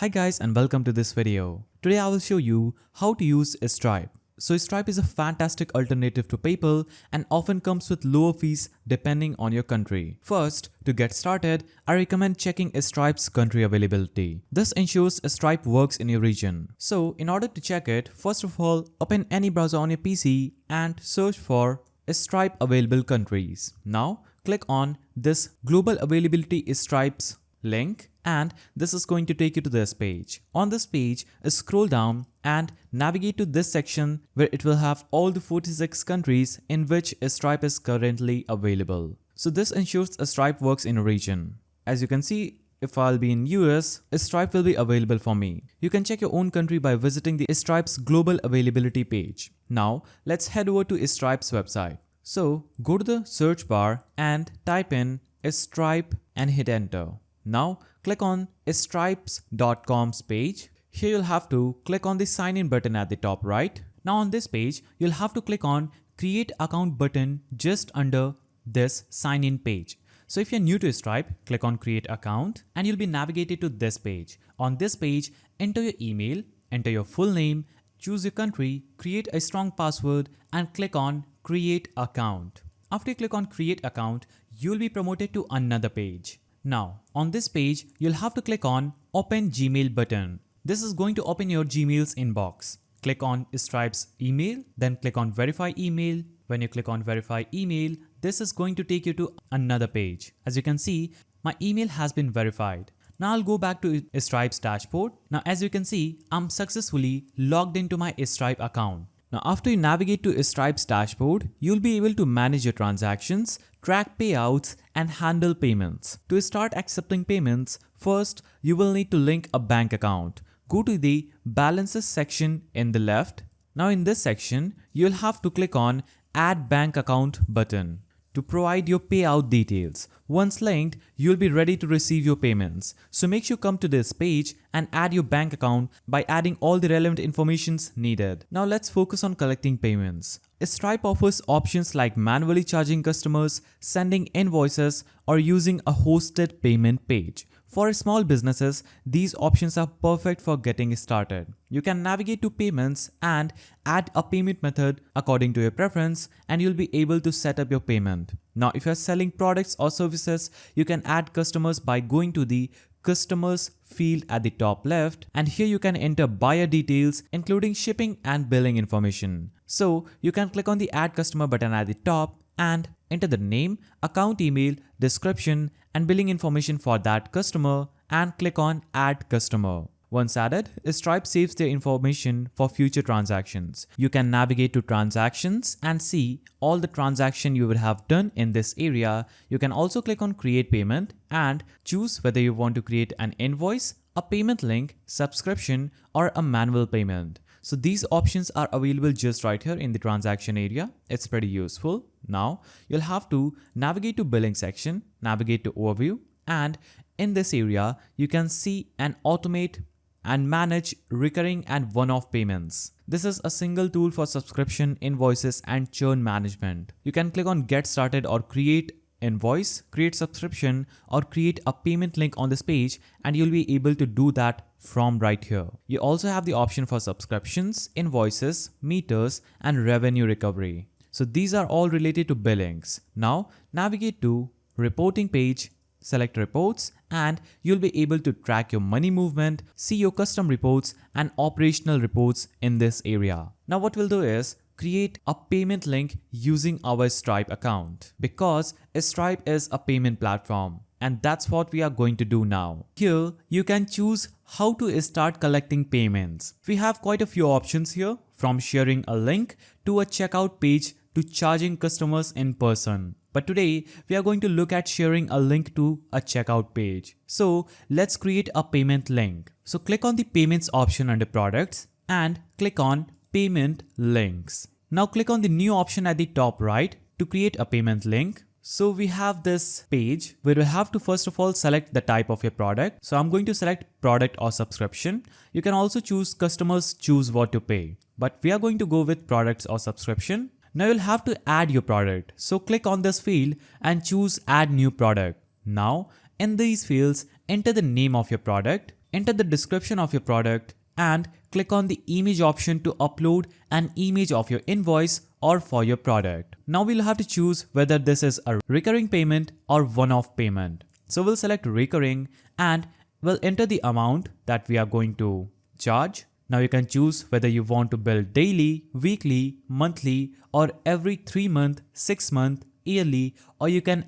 Hi guys and welcome to this video. Today I will show you how to use Stripe. So Stripe is a fantastic alternative to PayPal and often comes with lower fees depending on your country. First, to get started, I recommend checking Stripe's country availability. This ensures Stripe works in your region. So in order to check it, first of all, open any browser on your PC and search for Stripe available countries. Now click on this global availability Stripe's link and this is going to take you to this page. On this page, scroll down and navigate to this section where it will have all the 46 countries in which Stripe is currently available. So this ensures Stripe works in a region. As you can see, if I'll be in US, Stripe will be available for me. You can check your own country by visiting the Stripe's global availability page. Now let's head over to Stripe's website. So go to the search bar and type in Stripe and hit enter. Now click on stripes.com's page. Here you'll have to click on the sign in button at the top right. Now on this page, you'll have to click on create account button just under this sign in page. So if you're new to Stripe, click on create account and you'll be navigated to this page. On this page, enter your email, enter your full name, choose your country, create a strong password and click on create account. After you click on create account, you'll be promoted to another page. Now, on this page, you'll have to click on Open Gmail button. This is going to open your Gmail's inbox. Click on Stripe's email, then click on Verify Email. When you click on Verify Email, this is going to take you to another page. As you can see, my email has been verified. Now I'll go back to Stripe's dashboard. Now as you can see, I'm successfully logged into my Stripe account. Now after you navigate to Stripe's dashboard, you'll be able to manage your transactions, track payouts and handle payments. To start accepting payments, first you will need to link a bank account. Go to the balances section in the left. Now in this section, you'll have to click on add bank account button to provide your payout details. Once linked, you'll be ready to receive your payments. So make sure you come to this page and add your bank account by adding all the relevant informations needed. Now let's focus on collecting payments. Stripe offers options like manually charging customers, sending invoices, or using a hosted payment page. For small businesses, these options are perfect for getting started. You can navigate to payments and add a payment method according to your preference and you'll be able to set up your payment. Now, if you're selling products or services, you can add customers by going to the customers field at the top left and here you can enter buyer details including shipping and billing information. So you can click on the add customer button at the top and enter the name, account email, description and billing information for that customer and click on add customer. Once added, Stripe saves their information for future transactions. You can navigate to transactions and see all the transactions you would have done in this area. You can also click on create payment and choose whether you want to create an invoice, a payment link, subscription or a manual payment. So these options are available just right here in the transaction area. It's pretty useful. Now you'll have to navigate to billing section, navigate to overview and in this area you can see and automate and manage recurring and one-off payments. This is a single tool for subscription, invoices and churn management. You can click on get started or create invoice, create subscription or create a payment link on this page and you'll be able to do that from right here. You also have the option for subscriptions, invoices, meters and revenue recovery. So these are all related to billings. Now navigate to reporting page, select reports and you'll be able to track your money movement, see your custom reports and operational reports in this area. Now what we'll do is create a payment link using our Stripe account because Stripe is a payment platform and that's what we are going to do now. Here you can choose how to start collecting payments. We have quite a few options here from sharing a link to a checkout page to charging customers in person. But today we are going to look at sharing a link to a checkout page. So let's create a payment link. So click on the payments option under products and click on payment links. Now click on the new option at the top right to create a payment link. So we have this page where we have to first of all select the type of your product. So I'm going to select product or subscription. You can also choose customers choose what to pay, but we are going to go with products or subscription. Now you'll have to add your product. So click on this field and choose add new product. Now in these fields, enter the name of your product, enter the description of your product and click on the image option to upload an image of your invoice or for your product. Now we'll have to choose whether this is a recurring payment or one-off payment. So we'll select recurring and we'll enter the amount that we are going to charge. Now you can choose whether you want to bill daily, weekly, monthly, or every 3 month, 6 month, yearly, or you can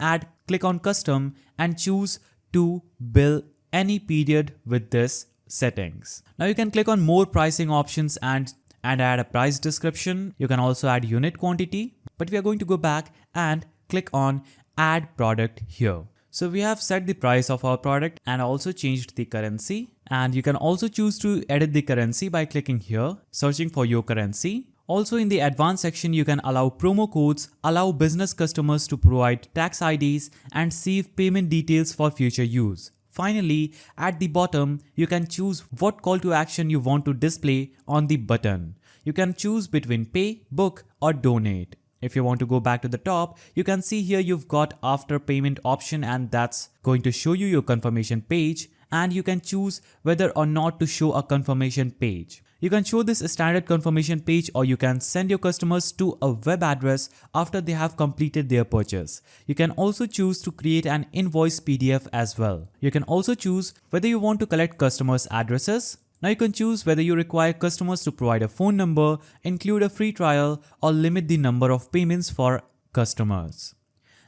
click on custom and choose to bill any period with this settings. Now you can click on more pricing options and add a price description. You can also add unit quantity, but we are going to go back and click on add product here. So we have set the price of our product and also changed the currency. And you can also choose to edit the currency by clicking here, searching for your currency. Also in the advanced section, you can allow promo codes, allow business customers to provide tax IDs and save payment details for future use. Finally, at the bottom, you can choose what call to action you want to display on the button. You can choose between pay, book, or donate. If you want to go back to the top, you can see here you've got after payment option and that's going to show you your confirmation page, and you can choose whether or not to show a confirmation page. You can show this standard confirmation page or you can send your customers to a web address after they have completed their purchase. You can also choose to create an invoice PDF as well. You can also choose whether you want to collect customers' addresses. Now you can choose whether you require customers to provide a phone number, include a free trial, or limit the number of payments for customers.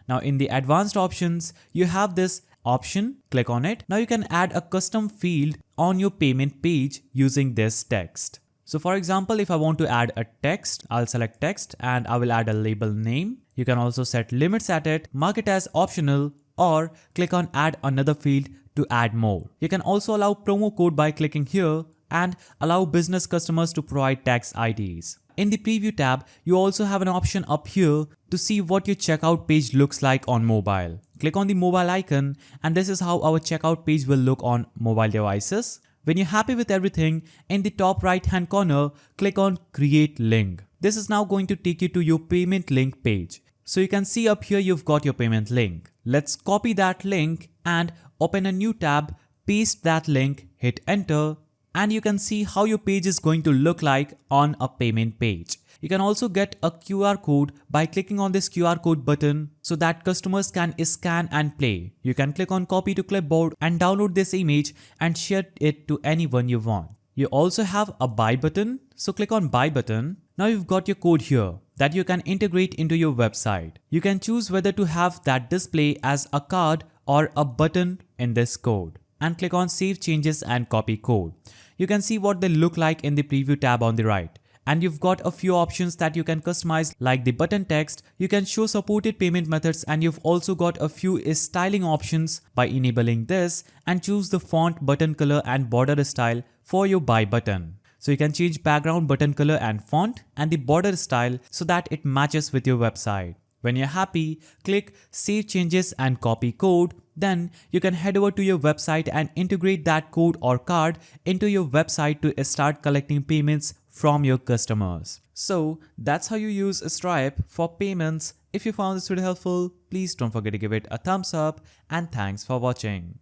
Now in the advanced options, you have this option, click on it. Now you can add a custom field on your payment page using this text. So for example, if I want to add a text, I'll select text and I will add a label name. You can also set limits at it, mark it as optional, or click on add another field to add more. You can also allow promo code by clicking here and allow business customers to provide tax IDs. In the preview tab, you also have an option up here to see what your checkout page looks like on mobile. Click on the mobile icon and this is how our checkout page will look on mobile devices. When you're happy with everything, in the top right hand corner, click on create link. This is now going to take you to your payment link page. So you can see up here you've got your payment link. Let's copy that link and open a new tab, paste that link, hit enter, and you can see how your page is going to look like on a payment page. You can also get a QR code by clicking on this QR code button so that customers can scan and play. You can click on copy to clipboard and download this image and share it to anyone you want. You also have a buy button, so click on buy button. Now you've got your code here that you can integrate into your website. You can choose whether to have that display as a card or a button in this code and click on save changes and copy code. You can see what they look like in the preview tab on the right. And you've got a few options that you can customize like the button text. You can show supported payment methods and you've also got a few styling options by enabling this and choose the font, button color and border style for your buy button. So you can change background, button color and font and the border style so that it matches with your website. When you're happy, click Save Changes and Copy Code. Then you can head over to your website and integrate that code or card into your website to start collecting payments from your customers. So that's how you use Stripe for payments. If you found this video helpful, please don't forget to give it a thumbs up and thanks for watching.